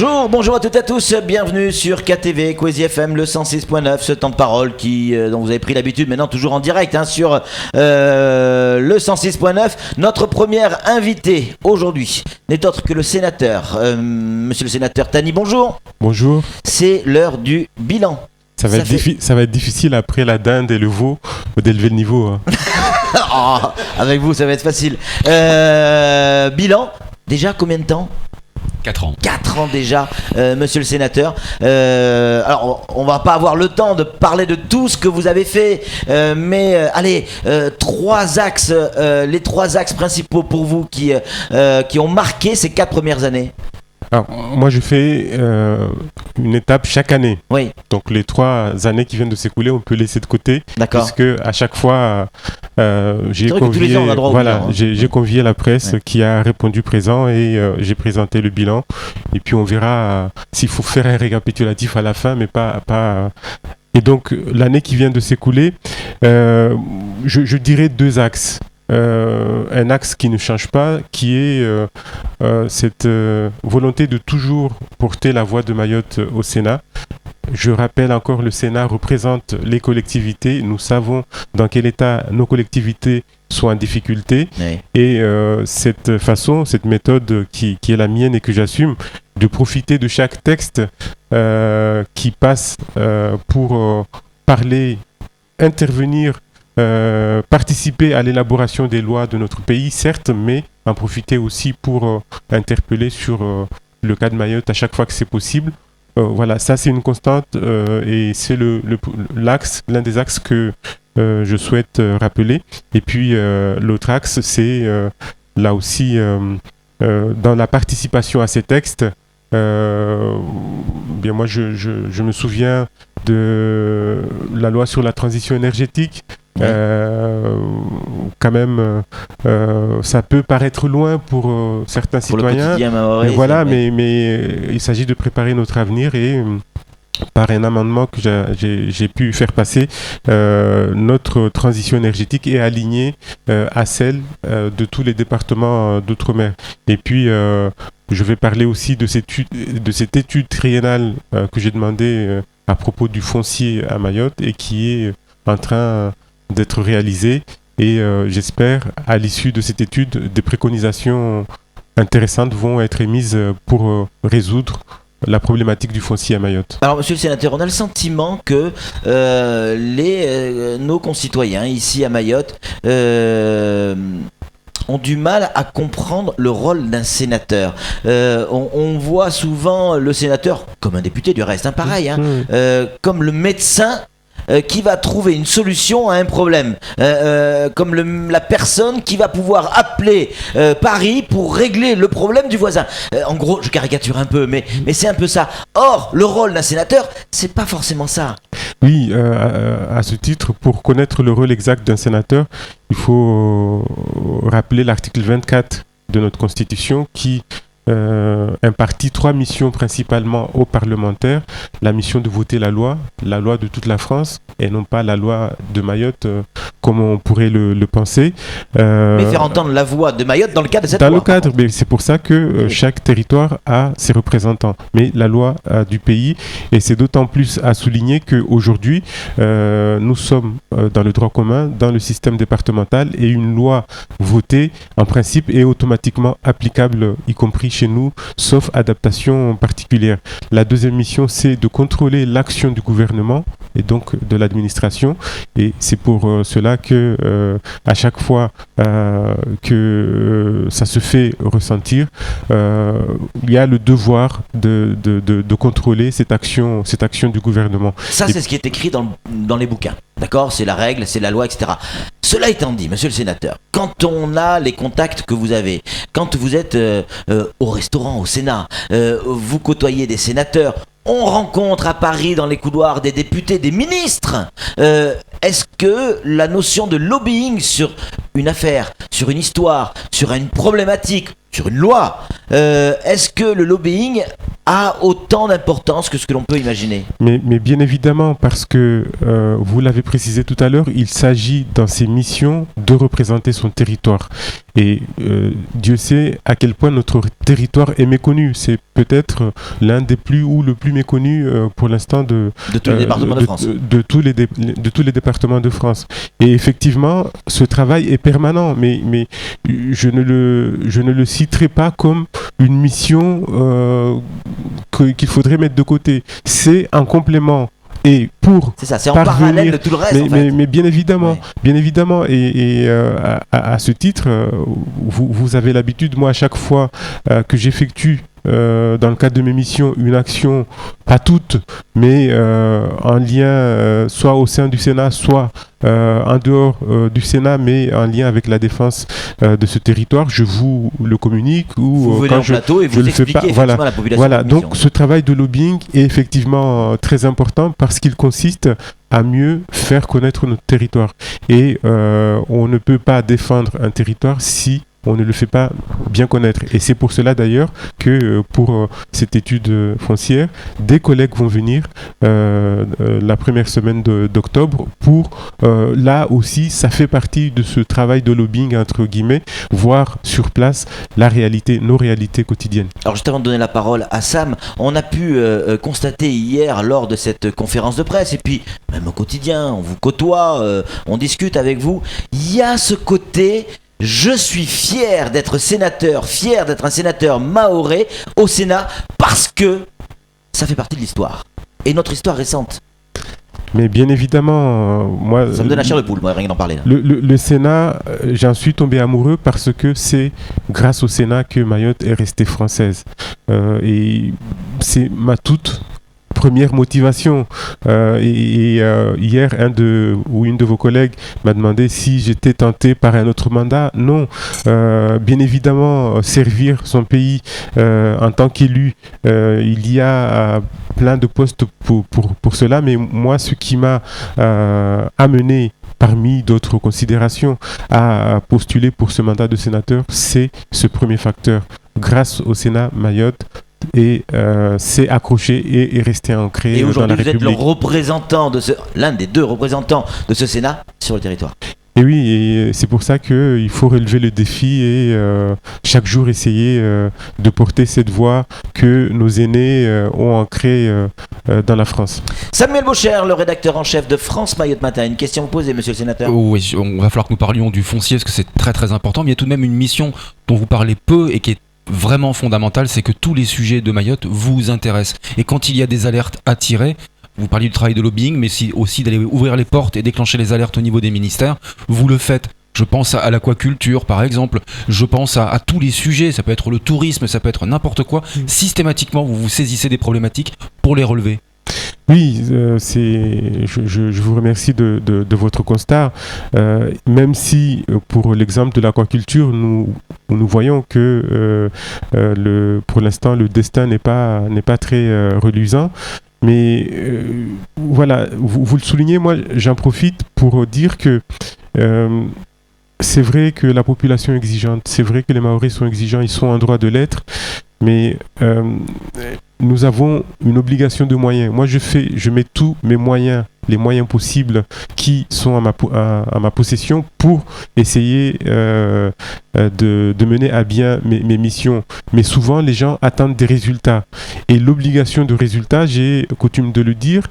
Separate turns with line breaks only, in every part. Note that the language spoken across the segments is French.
Bonjour à toutes et à tous, bienvenue sur KTV, Kwezi FM, le 106.9, ce temps de parole dont vous avez pris l'habitude, maintenant toujours en direct sur le 106.9. Notre première invitée aujourd'hui n'est autre que le sénateur, monsieur le sénateur Tani, bonjour.
Bonjour.
C'est l'heure du bilan.
Ça va être difficile après la dinde et le veau d'élever le niveau. Hein.
Oh, avec vous, ça va être facile. Bilan, déjà combien de temps ?
4 ans.
4 ans déjà, monsieur le sénateur. Alors, on va pas avoir le temps de parler de tout ce que vous avez fait, mais allez, les 3 axes principaux pour vous qui ont marqué ces 4 premières années.
Alors, moi, je fais une étape chaque année.
Oui.
Donc, les 3 années qui viennent de s'écouler, on peut laisser de côté. D'accord. Puisque à chaque fois, j'ai convié la presse qui a répondu présent et j'ai présenté le bilan. Et puis, on verra s'il faut faire un récapitulatif à la fin, mais pas. Et donc, l'année qui vient de s'écouler, je dirais 2 axes. Un axe qui ne change pas, qui est cette volonté de toujours porter la voix de Mayotte au Sénat. Je rappelle encore, le Sénat représente les collectivités. Nous savons dans quel état nos collectivités sont en difficulté. Oui. Et cette méthode qui est la mienne et que j'assume, de profiter de chaque texte qui passe pour parler, intervenir, participer à l'élaboration des lois de notre pays, certes, mais en profiter aussi pour interpeller sur le cas de Mayotte à chaque fois que c'est possible. Voilà, ça c'est une constante et c'est l'un des axes que je souhaite rappeler. Et puis l'autre axe, c'est là aussi dans la participation à ces textes. Bien moi je me souviens de la loi sur la transition énergétique. Quand même, ça peut paraître loin pour certains citoyens. Mais il s'agit de préparer notre avenir et par un amendement que j'ai pu faire passer, notre transition énergétique est alignée à celle de tous les départements d'outre-mer. Et puis, je vais parler aussi de cette étude triennale que j'ai demandée à propos du foncier à Mayotte et qui est en train d'être réalisée. Et j'espère, à l'issue de cette étude, des préconisations intéressantes vont être émises pour résoudre la problématique du foncier à Mayotte.
Alors, monsieur le sénateur, on a le sentiment que nos concitoyens ici à Mayotte ont du mal à comprendre le rôle d'un sénateur. On voit souvent le sénateur, comme un député du reste, pareil, comme le médecin qui va trouver une solution à un problème, comme la personne qui va pouvoir appeler Paris pour régler le problème du voisin. En gros, je caricature un peu, mais c'est un peu ça. Or, le rôle d'un sénateur, c'est pas forcément ça.
Oui, à ce titre, pour connaître le rôle exact d'un sénateur, il faut rappeler l'article 24 de notre Constitution qui impartit 3 missions principalement aux parlementaires. La mission de voter la loi de toute la France et non pas la loi de Mayotte comme on pourrait le penser.
Mais faire entendre la voix de Mayotte dans le cadre de cette loi.
Dans le cadre, mais c'est pour ça que chaque territoire a ses représentants. Mais la loi du pays, et c'est d'autant plus à souligner qu'aujourd'hui, nous sommes dans le droit commun, dans le système départemental, et une loi votée, en principe, est automatiquement applicable, y compris chez nous, sauf adaptation particulière. La deuxième mission, c'est de contrôler l'action du gouvernement et donc de l'administration. Et c'est pour cela que à chaque fois que ça se fait ressentir, il y a le devoir de contrôler cette action du gouvernement.
Ça, c'est ce qui est écrit dans les bouquins. D'accord ? C'est la règle, c'est la loi, etc. Cela étant dit, monsieur le sénateur, quand on a les contacts que vous avez, quand vous êtes au restaurant, au Sénat, vous côtoyez des sénateurs, on rencontre à Paris dans les couloirs des députés, des ministres. Est-ce que la notion de lobbying sur une affaire, sur une histoire, sur une problématique, sur une loi, est-ce que le lobbying a autant d'importance que ce que l'on peut imaginer.
Mais bien évidemment, parce que vous l'avez précisé tout à l'heure, il s'agit dans ses missions de représenter son territoire. Et Dieu sait à quel point notre territoire est méconnu. C'est peut-être l'un des plus ou le plus méconnu pour l'instant de
tous les départements de France.
De tous les départements de France. Et effectivement, ce travail est permanent, mais je ne le citerai pas comme une mission qu'il faudrait mettre de côté. C'est un complément. Et pour
c'est ça, c'est en parallèle de tout le reste.
Mais bien évidemment, et à ce titre, vous avez l'habitude, moi, à chaque fois que j'effectue dans le cadre de mes missions une action, pas toute, mais en lien soit au sein du Sénat, soit en dehors du Sénat, mais en lien avec la défense de ce territoire, je vous le communique ou
vous venez en plateau et vous expliquez
voilà,
la population.
Voilà, donc ce travail de lobbying est effectivement très important parce qu'il consiste à mieux faire connaître notre territoire. Et on ne peut pas défendre un territoire si on ne le fait pas bien connaître. Et c'est pour cela d'ailleurs que pour cette étude foncière, des collègues vont venir la première semaine d'octobre pour, là aussi, ça fait partie de ce travail de lobbying, entre guillemets, voir sur place la réalité, nos réalités quotidiennes.
Alors juste avant de donner la parole à Sam, on a pu constater hier lors de cette conférence de presse, et puis même au quotidien, on vous côtoie, on discute avec vous, il y a ce côté... Je suis fier d'être sénateur, fier d'être un sénateur mahorais au Sénat parce que ça fait partie de l'histoire. Et notre histoire récente.
Mais bien évidemment, moi...
Ça me donne la chair de poule, moi, rien d'en parler. Là.
Le Sénat, j'en suis tombé amoureux parce que c'est grâce au Sénat que Mayotte est restée française. Et c'est ma toute... première motivation. Hier, une de vos collègues m'a demandé si j'étais tenté par un autre mandat. Non. Bien évidemment, servir son pays en tant qu'élu, il y a plein de postes pour cela. Mais moi, ce qui m'a amené parmi d'autres considérations à postuler pour ce mandat de sénateur, c'est ce premier facteur. Grâce au Sénat, Mayotte et s'est accroché et est resté ancré
et
dans la République.
Et aujourd'hui, vous êtes le représentant l'un des deux représentants de ce Sénat sur le territoire.
Et oui, et c'est pour ça qu'il faut relever le défi et chaque jour essayer de porter cette voix que nos aînés ont ancrée dans la France.
Samuel Baucher, le rédacteur en chef de France Mayotte Matin. Une question posée, monsieur le sénateur.
Oui, on va falloir que nous parlions du foncier parce que c'est très très important. Mais il y a tout de même une mission dont vous parlez peu et qui est vraiment fondamental, c'est que tous les sujets de Mayotte vous intéressent. Et quand il y a des alertes à tirer, vous parliez du travail de lobbying, mais aussi d'aller ouvrir les portes et déclencher les alertes au niveau des ministères, vous le faites. Je pense à l'aquaculture, par exemple. Je pense à tous les sujets. Ça peut être le tourisme, ça peut être n'importe quoi. Systématiquement, vous vous saisissez des problématiques pour les relever.
Oui, je vous remercie de votre constat. Même si, pour l'exemple de l'aquaculture, nous voyons que pour l'instant, le destin n'est pas très reluisant. Mais voilà, vous le soulignez, moi j'en profite pour dire que c'est vrai que la population est exigeante, c'est vrai que les Mahorais sont exigeants, ils sont en droit de l'être, mais nous avons une obligation de moyens. Moi je mets tous mes moyens, les moyens possibles qui sont à ma possession pour essayer de mener à bien mes missions. Mais souvent, les gens attendent des résultats. Et l'obligation de résultat, j'ai coutume de le dire,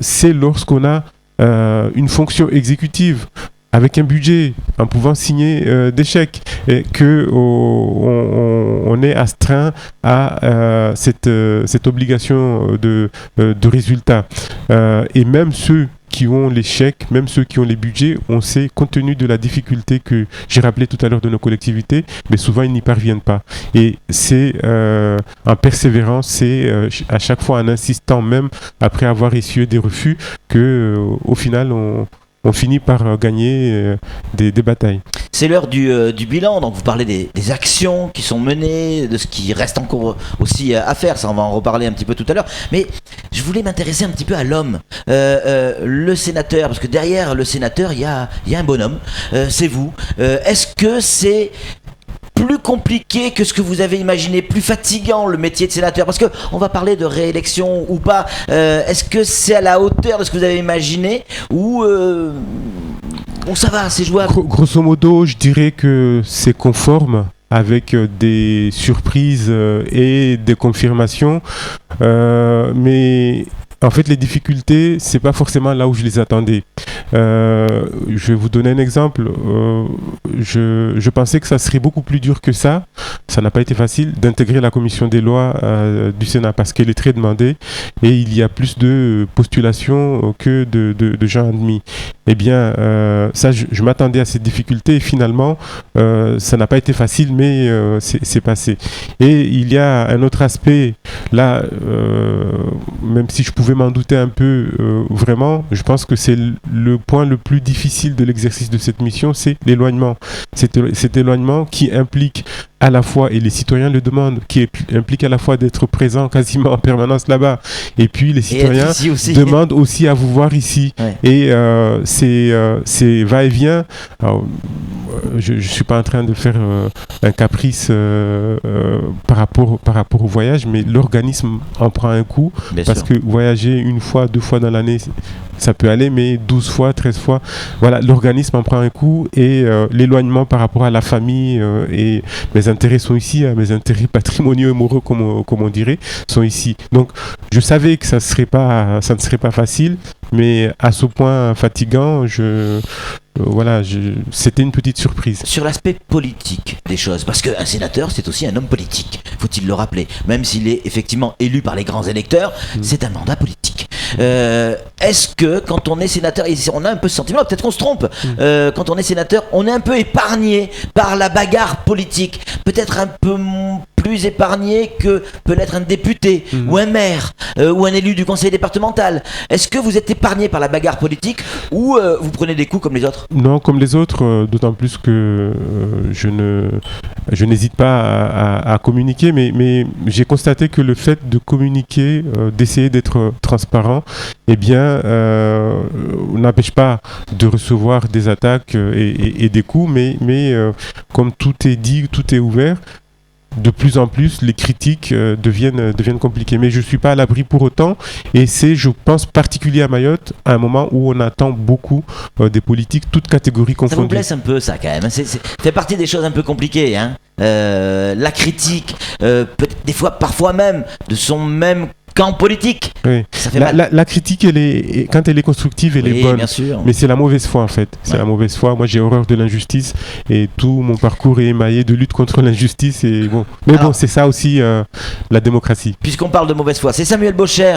c'est lorsqu'on a une fonction exécutive avec un budget, en pouvant signer des chèques, et qu'on est astreint à cette obligation de résultat. Et même ceux qui ont les chèques, même ceux qui ont les budgets, on sait, compte tenu de la difficulté que j'ai rappelé tout à l'heure de nos collectivités, mais souvent ils n'y parviennent pas. Et c'est en persévérant, c'est à chaque fois en insistant, même après avoir essuyé des refus, que au final on finit par gagner des batailles.
C'est l'heure du bilan, donc vous parlez des actions qui sont menées, de ce qui reste encore aussi à faire, ça on va en reparler un petit peu tout à l'heure, mais je voulais m'intéresser un petit peu à l'homme, le sénateur, parce que derrière le sénateur il y a un bonhomme, c'est vous. Est-ce que c'est plus compliqué que ce que vous avez imaginé, plus fatigant le métier de sénateur? Parce qu'on va parler de réélection ou pas. Est-ce que c'est à la hauteur de ce que vous avez imaginé ou ça va, c'est jouable?
Grosso modo, je dirais que c'est conforme, avec des surprises et des confirmations. Mais en fait, les difficultés, c'est pas forcément là où je les attendais. Je vais vous donner un exemple. Je pensais que ça serait beaucoup plus dur que ça. Ça n'a pas été facile d'intégrer la commission des lois du Sénat parce qu'elle est très demandée et il y a plus de postulations que de gens admis. Eh bien, ça, je m'attendais à cette difficulté et finalement, ça n'a pas été facile, mais c'est passé. Et il y a un autre aspect là, même si je pouvais m'en douter un peu, vraiment, je pense que c'est le point le plus difficile de l'exercice de cette mission, c'est l'éloignement. Cet éloignement qui implique à la fois, et les citoyens le demandent, qui implique à la fois d'être présent quasiment en permanence là-bas, et puis les citoyens demandent aussi à vous voir ici. Ouais. Et c'est va-et-vient. Alors, je ne suis pas en train de faire un caprice par rapport au voyage, mais l'organisme en prend un coup, bien parce sûr. Que voyager une fois, 2 fois dans l'année, ça peut aller, mais 12 fois, 13 fois, voilà, l'organisme en prend un coup et l'éloignement par rapport à la famille et mes intérêts sont ici, mes intérêts patrimoniaux et moraux, comme on dirait, sont ici. Donc, je savais que ça ne serait pas facile, mais à ce point fatigant, c'était une petite surprise.
Sur l'aspect politique des choses, parce qu'un sénateur, c'est aussi un homme politique, faut-il le rappeler. Même s'il est effectivement élu par les grands électeurs, c'est un mandat politique. Est-ce que quand on est sénateur, et on a un peu ce sentiment, peut-être qu'on se trompe, quand on est sénateur, on est un peu épargné par la bagarre politique, peut-être un peu plus épargné que peut l'être un député ou un maire ou un élu du conseil départemental. Est-ce que vous êtes épargné par la bagarre politique ou vous prenez des coups comme les autres?
Non, comme les autres, d'autant plus que je n'hésite pas à communiquer, mais j'ai constaté que le fait de communiquer, d'essayer d'être transparent, eh bien, n'empêche pas de recevoir des attaques et des coups, mais comme tout est dit, tout est ouvert, de plus en plus, les critiques deviennent compliquées. Mais je ne suis pas à l'abri pour autant. Et c'est, je pense, particulier à Mayotte, à un moment où on attend beaucoup des politiques, toutes catégories confondues.
Ça vous blesse un peu, ça, quand même. C'est fait partie des choses un peu compliquées. Hein. La critique, des fois, parfois même, de son même camp politique.
Oui. Ça fait mal. La critique, quand elle est constructive, elle est bonne.
Bien sûr.
Mais c'est la mauvaise foi, en fait. C'est la mauvaise foi. Moi, j'ai horreur de l'injustice et tout mon parcours est émaillé de lutte contre l'injustice. Et bon. Mais alors, bon, c'est ça aussi la démocratie.
Puisqu'on parle de mauvaise foi, c'est Samuel Baucher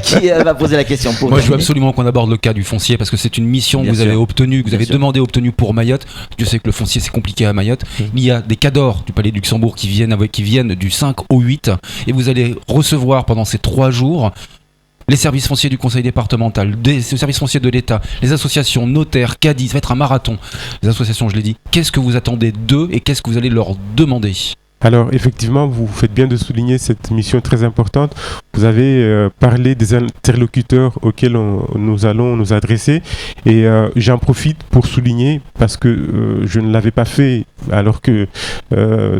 qui va poser la question.
Moi, je veux absolument qu'on aborde le cas du foncier parce que c'est une mission que vous avez obtenue, que vous avez demandé, obtenue pour Mayotte. Je sais que le foncier, c'est compliqué à Mayotte. Il y a des cadors du Palais du Luxembourg qui viennent du 5 au 8 et vous allez recevoir pendant ces 3 jours les services fonciers du conseil départemental, les services fonciers de l'État, les associations, notaires, cadis. Ça va être un marathon. Les associations, je l'ai dit. Qu'est-ce que vous attendez d'eux et qu'est-ce que vous allez leur demander ?
Alors effectivement, vous faites bien de souligner cette mission très importante. Vous avez parlé des interlocuteurs auxquels nous allons nous adresser et j'en profite pour souligner, parce que je ne l'avais pas fait alors que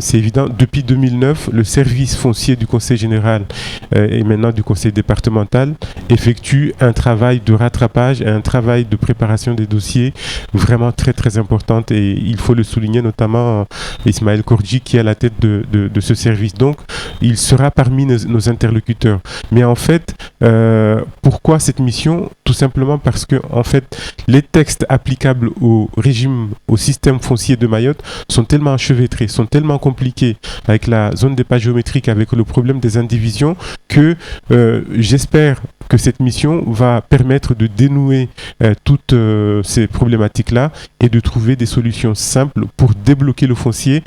c'est évident, depuis 2009, le service foncier du conseil général et maintenant du conseil départemental effectue un travail de rattrapage et un travail de préparation des dossiers vraiment très très important et il faut le souligner, notamment Ismaël Kordji qui est à la tête de ce service. Donc, il sera parmi nos interlocuteurs. Mais en fait, pourquoi cette mission ? Tout simplement parce que, en fait, les textes applicables au système foncier de Mayotte sont tellement enchevêtrés, sont tellement compliqués avec la zone des pas géométriques, avec le problème des indivisions, que j'espère que cette mission va permettre de dénouer toutes ces problématiques-là et de trouver des solutions simples pour débloquer le foncier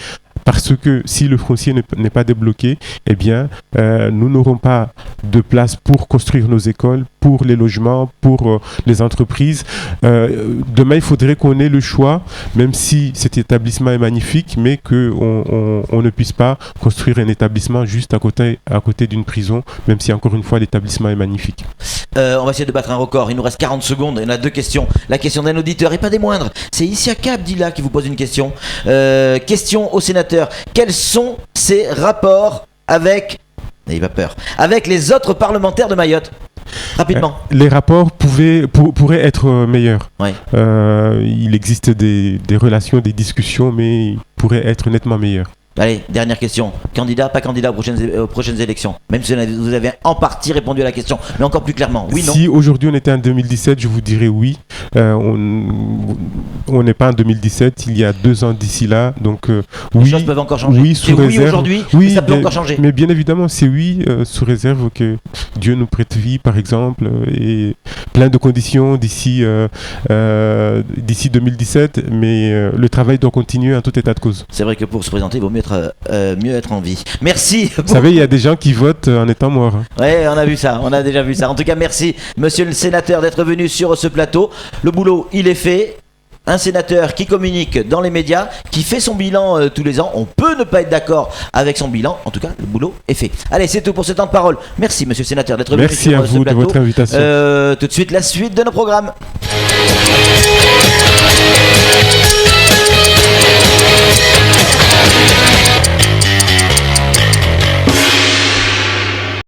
parce que si le foncier n'est pas débloqué, eh bien, nous n'aurons pas de place pour construire nos écoles, pour les logements, pour les entreprises. Demain, il faudrait qu'on ait le choix, même si cet établissement est magnifique, mais qu'on ne puisse pas construire un établissement juste à côté d'une prison, même si encore une fois l'établissement est magnifique.
On va essayer de battre un record, il nous reste 40 secondes, il y en a 2 questions. La question d'un auditeur et pas des moindres, c'est Issiaka Abdillah qui vous pose une question. Question au sénateur, quels sont ses rapports avec, n'ayez pas peur, avec les autres parlementaires de Mayotte? Rapidement.
Les rapports pourraient être meilleurs.
Ouais.
Il existe des relations, des discussions, mais ils pourraient être nettement meilleurs.
Allez, dernière question. Candidat, pas candidat aux prochaines élections? Même si vous avez en partie répondu à la question, mais encore plus clairement, oui, non?
Si aujourd'hui on était en 2017, je vous dirais oui. On n'est pas en 2017, il y a 2 ans d'ici là, donc oui.
Les choses peuvent encore changer.
Oui, sous réserve.
Oui aujourd'hui,
oui,
mais ça peut encore changer.
Mais bien évidemment, c'est oui, sous réserve que Dieu nous prête vie, par exemple, et plein de conditions d'ici 2017, mais le travail doit continuer en tout état de cause.
C'est vrai que pour se présenter, il vaut mieux être en vie. Merci.
Vous savez, il y a des gens qui votent en étant morts.
Ouais, on a vu ça, on a déjà vu ça. En tout cas, merci, monsieur le sénateur, d'être venu sur ce plateau. Le boulot, il est fait. Un sénateur qui communique dans les médias, qui fait son bilan tous les ans. On peut ne pas être d'accord avec son bilan. En tout cas, le boulot est fait. Allez, c'est tout pour ce temps de parole. Merci, monsieur le sénateur, d'être venu sur ce plateau.
Merci à vous de votre invitation.
Tout de suite, la suite de nos programmes.